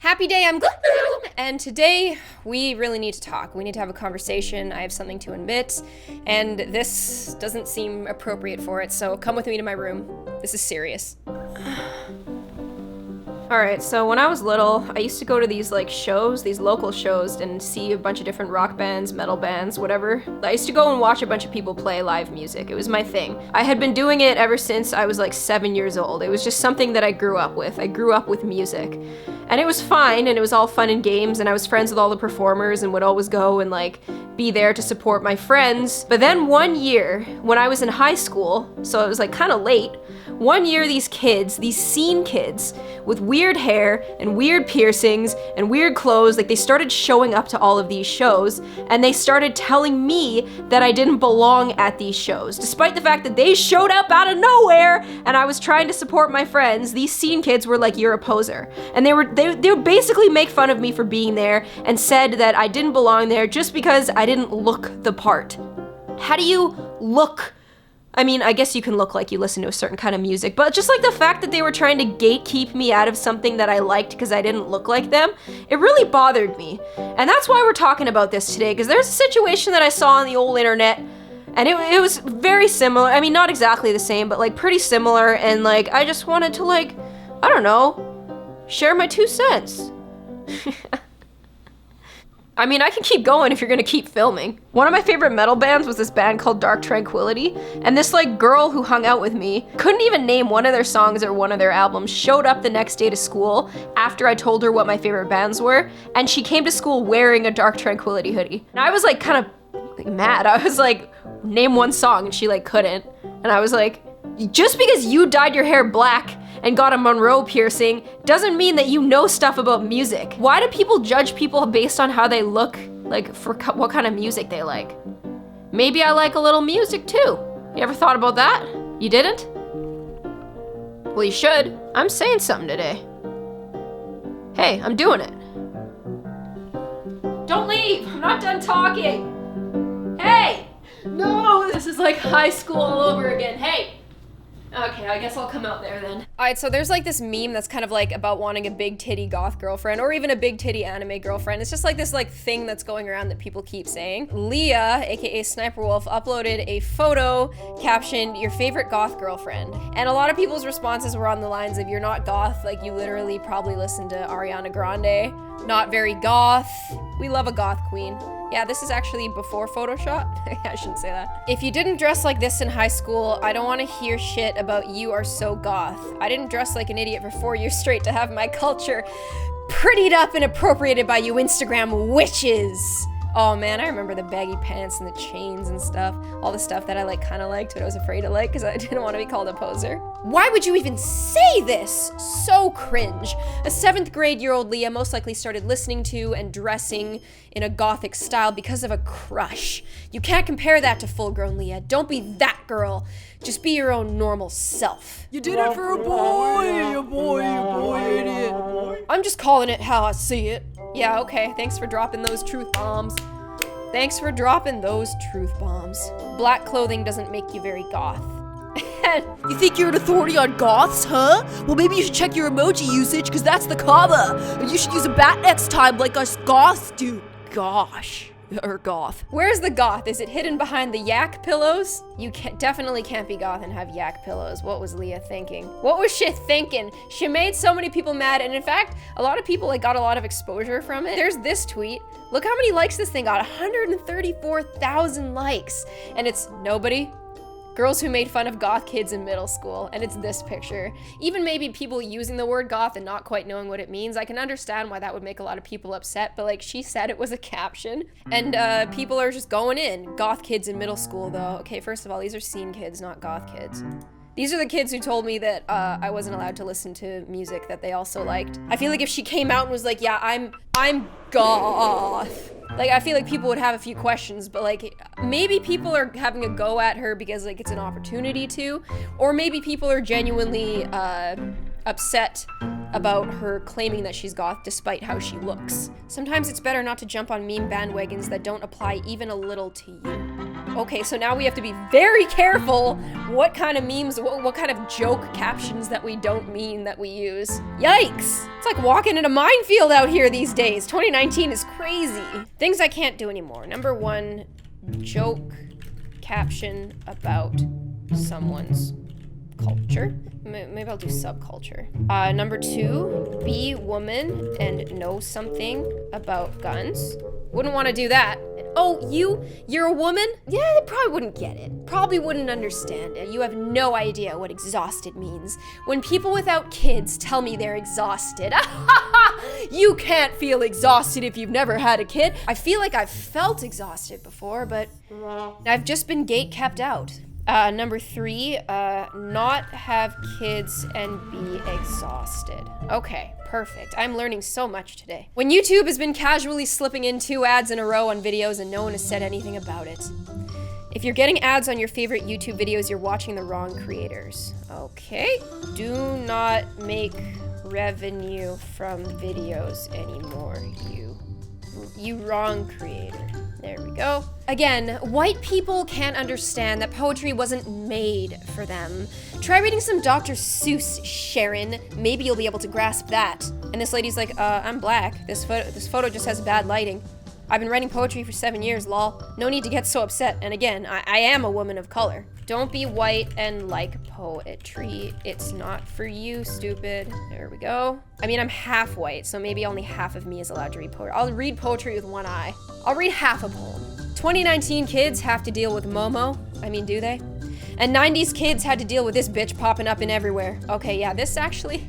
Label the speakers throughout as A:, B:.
A: Happy day, I'm Gloom, and today we really need to talk. We need to have a conversation. I have something to admit, and this doesn't seem appropriate for it, so come with me to my room. This is serious. Alright, so when I was little, I used to go to these shows, these local shows, and see a bunch of different rock bands, metal bands, whatever. I used to go and watch a bunch of people play live music. It was my thing. I had been doing it ever since I was 7 years old. It was just something that I grew up with. I grew up with music. And it was fine, and it was all fun and games, and I was friends with all the performers and would always go and be there to support my friends. But then one year, when I was in high school, so it was kind of late, one year these kids, these scene kids with weird hair and weird piercings and weird clothes, they started showing up to all of these shows, and they started telling me that I didn't belong at these shows. Despite the fact that they showed up out of nowhere and I was trying to support my friends, these scene kids were like, "You're a poser." And they would basically make fun of me for being there and said that I didn't belong there just because I didn't look the part. How do you look? I mean, I guess you can look like you listen to a certain kind of music, but just the fact that they were trying to gatekeep me out of something that I liked because I didn't look like them, it really bothered me. And that's why we're talking about this today, because there's a situation that I saw on the old internet, and it was very similar. I mean, not exactly the same, but pretty similar, and I just wanted to I don't know, share my 2 cents. I mean, I can keep going if you're gonna keep filming. One of my favorite metal bands was this band called Dark Tranquillity, and this girl who hung out with me couldn't even name one of their songs or one of their albums, showed up the next day to school after I told her what my favorite bands were, and she came to school wearing a Dark Tranquillity hoodie. And I was kind of mad. I was name one song, and she couldn't. And I was just because you dyed your hair black and got a Monroe piercing doesn't mean that you know stuff about music. Why do people judge people based on how they look, for what kind of music they like? Maybe I like a little music too. You ever thought about that? You didn't? Well, you should. I'm saying something today. Hey, I'm doing it. Don't leave! I'm not done talking! Hey! No! This is high school all over again. Hey! Okay, I guess I'll come out there then. Alright, so there's this meme that's kind of about wanting a big titty goth girlfriend or even a big titty anime girlfriend. It's just this thing that's going around that people keep saying. Leah, aka Sniper Wolf, uploaded a photo captioned, "Your favorite goth girlfriend." And a lot of people's responses were on the lines of, "You're not goth, you literally probably listen to Ariana Grande. Not very goth. We love a goth queen." Yeah, this is actually before Photoshop. I shouldn't say that. "If you didn't dress like this in high school, I don't want to hear shit about you are so goth. I didn't dress like an idiot for 4 years straight to have my culture prettied up and appropriated by you Instagram witches." Oh man, I remember the baggy pants and the chains and stuff. All the stuff that I kind of liked, but I was afraid to because I didn't want to be called a poser. Why would you even say this? So cringe. A 7th grade year old Leah most likely started listening to and dressing in a gothic style because of a crush. You can't compare that to full-grown Leah. Don't be that girl. Just be your own normal self.
B: You did it for a boy, you boy, idiot.
A: I'm just calling it how I see it. Yeah, okay, thanks for dropping those truth bombs. Thanks for dropping those truth bombs. Black clothing doesn't make you very goth.
B: You think you're an authority on goths, huh? Well, maybe you should check your emoji usage, because that's the comma. And you should use a bat next time like us goths do. Gosh. Or goth.
A: Where's the goth? Is it hidden behind the yak pillows? You definitely can't be goth and have yak pillows. What was Leah thinking? What was she thinking? She made so many people mad, and in fact, a lot of people got a lot of exposure from it. There's this tweet. Look how many likes this thing got. 134,000 likes. And it's nobody. Girls who made fun of goth kids in middle school, and it's this picture. Even maybe people using the word goth and not quite knowing what it means, I can understand why that would make a lot of people upset, but she said it was a caption, and people are just going in. Goth kids in middle school, though. Okay, first of all, these are scene kids, not goth kids. These are the kids who told me that I wasn't allowed to listen to music that they also liked. I feel if she came out and was yeah, I'm goth. I feel people would have a few questions, but maybe people are having a go at her because it's an opportunity to, or maybe people are genuinely upset about her claiming that she's goth despite how she looks. Sometimes it's better not to jump on meme bandwagons that don't apply even a little to you. Okay, so now we have to be very careful what kind of memes, what kind of joke captions that we don't mean that we use. Yikes! It's like walking in a minefield out here these days. 2019 is crazy. Things I can't do anymore. Number 1, joke caption about someone's culture. Maybe I'll do subculture. Number 2, be woman and know something about guns. Wouldn't want to do that. Oh, you're a woman? Yeah, they probably wouldn't get it. Probably wouldn't understand it. You have no idea what exhausted means. When people without kids tell me they're exhausted, you can't feel exhausted if you've never had a kid. I feel like I've felt exhausted before, but I've just been gate kept out. Number 3, not have kids and be exhausted. Okay, perfect. I'm learning so much today. When YouTube has been casually slipping in 2 ads in a row on videos and no one has said anything about it. If you're getting ads on your favorite YouTube videos, you're watching the wrong creators. Okay. Do not make revenue from videos anymore, you wrong creator. There we go. Again, white people can't understand that poetry wasn't made for them. Try reading some Dr. Seuss, Sharon. Maybe you'll be able to grasp that. And this lady's like, I'm black. This photo just has bad lighting. I've been writing poetry for 7 years, lol. No need to get so upset. And again, I am a woman of color. Don't be white and like poetry. It's not for you, stupid. There we go. I mean, I'm half white, so maybe only half of me is allowed to read poetry. I'll read poetry with one eye. I'll read half a poem. 2019 kids have to deal with Momo. I mean, do they? And 90s kids had to deal with this bitch popping up in everywhere. Okay, yeah, this actually...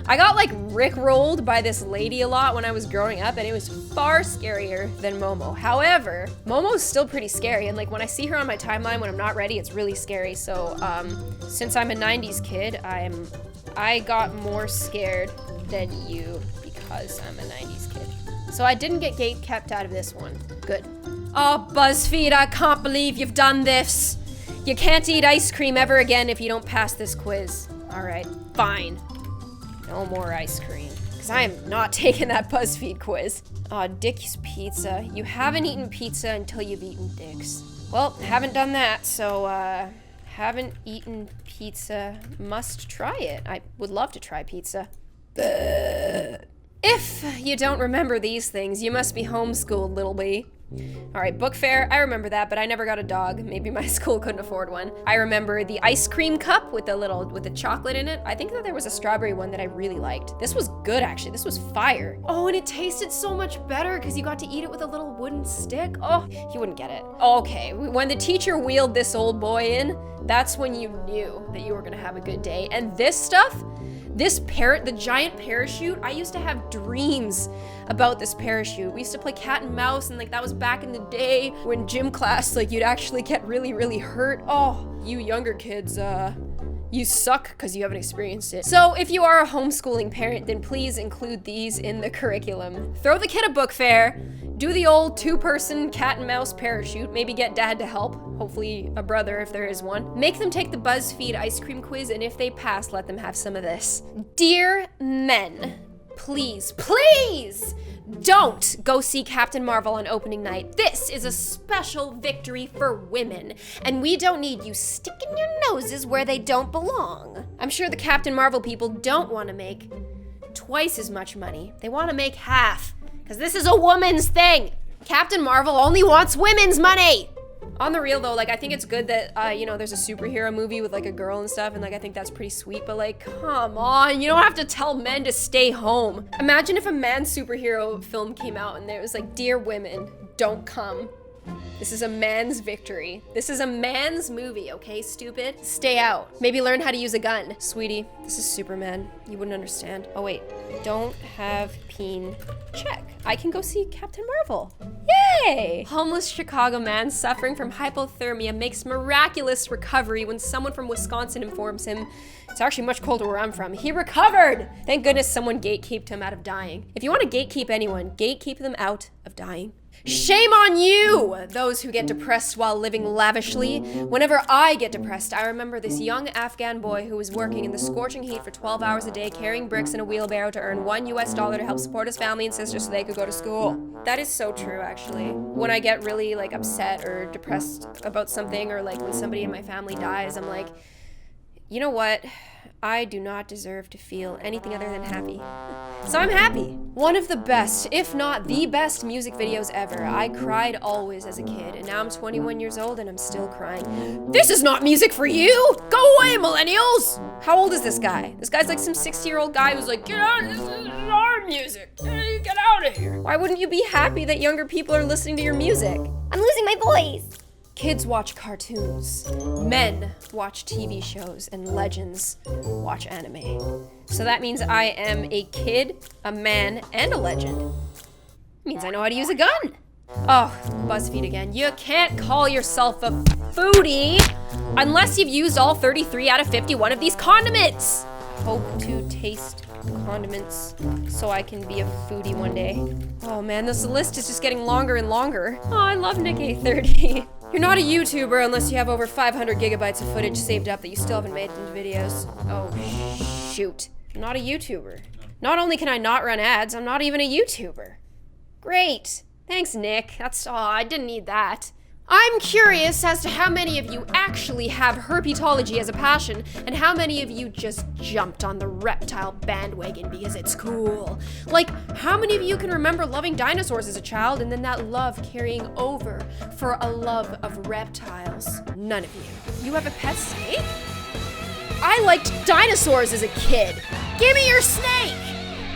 A: I got like rickrolled by this lady a lot when I was growing up, and it was far scarier than Momo. However, Momo's still pretty scary, and like when I see her on my timeline when I'm not ready, it's really scary. So since I'm a 90s kid, I got more scared than you because I'm a 90s kid. So I didn't get gate kept out of this one. Good. Oh, BuzzFeed, I can't believe you've done this. You can't eat ice cream ever again if you don't pass this quiz. All right, fine. No more ice cream, because I am not taking that BuzzFeed quiz. Dick's Pizza. You haven't eaten pizza until you've eaten Dick's. Well, haven't done that, so, haven't eaten pizza. Must try it. I would love to try pizza. If you don't remember these things, you must be homeschooled, little bee. All right, book fair, I remember that, but I never got a dog. Maybe my school couldn't afford one. I remember the ice cream cup with the chocolate in it. I think that there was a strawberry one that I really liked. This was good, actually. This was fire. Oh, and it tasted so much better because you got to eat it with a little wooden stick. Oh, you wouldn't get it. Okay, when the teacher wheeled this old boy in, that's when you knew that you were gonna have a good day. And this stuff, the giant parachute, I used to have dreams about this parachute. We used to play cat and mouse, and like that was back in the day when gym class, like you'd actually get really, really hurt. Oh, you younger kids, you suck because you haven't experienced it. So if you are a homeschooling parent, then please include these in the curriculum. Throw the kid a book fair, do the old 2-person cat and mouse parachute, maybe get dad to help, hopefully a brother if there is one. Make them take the BuzzFeed ice cream quiz, and if they pass, let them have some of this. Dear men, please, please don't go see Captain Marvel on opening night. This is a special victory for women, and we don't need you sticking your noses where they don't belong. I'm sure the Captain Marvel people don't want to make twice as much money. They want to make half, because this is a woman's thing. Captain Marvel only wants women's money. On the real though, like I think it's good that, you know, there's a superhero movie with like a girl and stuff, and like I think that's pretty sweet, but like, come on, you don't have to tell men to stay home. Imagine if a man's superhero film came out and there was like, dear women, don't come. This is a man's victory. This is a man's movie, okay, stupid? Stay out. Maybe learn how to use a gun. Sweetie, this is Superman. You wouldn't understand. Oh wait, don't have peen. Check. I can go see Captain Marvel. Yay! Homeless Chicago man suffering from hypothermia makes miraculous recovery when someone from Wisconsin informs him it's actually much colder where I'm from. He recovered! Thank goodness someone gatekeeped him out of dying. If you want to gatekeep anyone, gatekeep them out of dying. Shame on you, those who get depressed while living lavishly. Whenever I get depressed, I remember this young Afghan boy who was working in the scorching heat for 12 hours a day carrying bricks in a wheelbarrow to earn $1 to help support his family and sister so they could go to school. That is so true, actually. When I get really, like, upset or depressed about something, or, like, when somebody in my family dies, I'm like, you know what? I do not deserve to feel anything other than happy. So I'm happy. One of the best, if not the best, music videos ever. I cried always as a kid, and now I'm 21 years old and I'm still crying. This is not music for you! Go away, millennials! How old is this guy? This guy's like some 60-year-old guy who's like, get out, this is our music. Get out of here. Why wouldn't you be happy that younger people are listening to your music?
C: I'm losing my voice.
A: Kids watch cartoons, men watch TV shows, and legends watch anime. So that means I am a kid, a man, and a legend. It means I know how to use a gun. Oh, BuzzFeed again. You can't call yourself a foodie unless you've used all 33 out of 51 of these condiments. Hope to taste condiments so I can be a foodie one day. Oh man, this list is just getting longer and longer. Oh, I love Nick A30. You're not a YouTuber unless you have over 500 gigabytes of footage saved up that you still haven't made into videos. Oh, shoot. I'm not a YouTuber. Not only can I not run ads, I'm not even a YouTuber. Great. Thanks, Nick. I didn't need that. I'm curious as to how many of you actually have herpetology as a passion, and how many of you just jumped on the reptile bandwagon because it's cool. Like, how many of you can remember loving dinosaurs as a child and then that love carrying over for a love of reptiles? None of you. You have a pet snake? I liked dinosaurs as a kid. Give me your snake!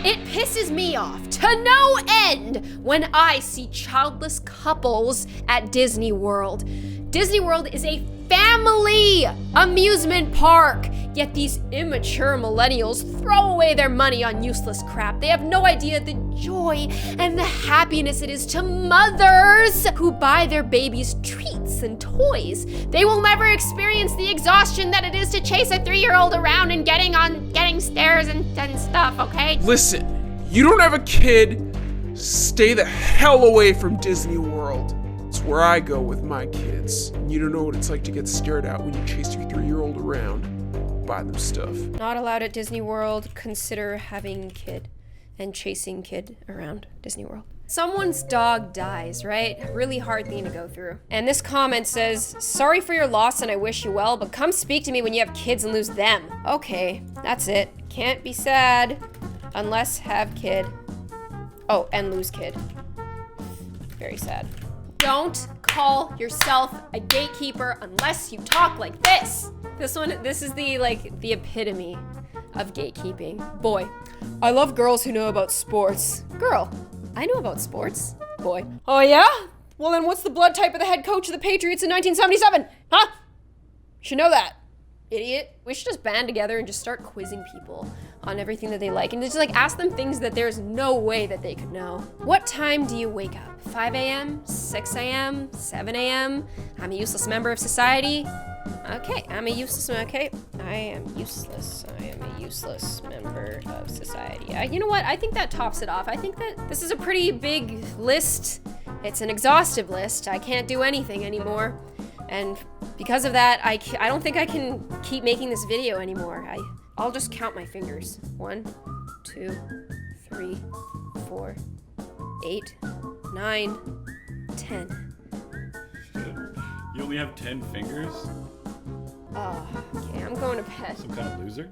A: It pisses me off to no end when I see childless couples at Disney World. Disney World is a family amusement park, yet these immature millennials throw away their money on useless crap. They have no idea the joy and the happiness it is to mothers who buy their babies treats and toys. They will never experience the exhaustion that it is to chase a 3-year-old around and getting stairs and stuff, okay?
D: Listen, you don't have a kid, stay the hell away from Disney World. It's where I go with my kids. You don't know what it's like to get stared at when you chase your 3-year-old around. Buy them stuff.
A: Not allowed at Disney World. Consider having kid and chasing kid around Disney World. Someone's dog dies, right? Really hard thing to go through. And this comment says, sorry for your loss and I wish you well, but come speak to me when you have kids and lose them. Okay, that's it. Can't be sad unless have kid. Oh, and lose kid. Very sad. Don't call yourself a gatekeeper unless you talk like this. This is the epitome of gatekeeping. Boy, I love girls who know about sports. Girl, I know about sports. Boy, oh yeah? Well then what's the blood type of the head coach of the Patriots in 1977? Huh? Should know that. Idiot. We should just band together and just start quizzing people on everything that they like and just ask them things that there's no way that they could know. What time do you wake up? 5 a.m., 6 a.m., 7 a.m.? I'm a useless member of society. Okay, I am useless member of society. You know what? I think that tops it off. I think that this is a pretty big list. It's an exhaustive list. I can't do anything anymore. And because of that, I don't think I can keep making this video anymore. I'll just count my fingers. 1, 2, 3, 4, 8, 9, 10.
E: You only have 10 fingers?
A: Oh, okay, I'm going to bed.
E: Some kind of loser?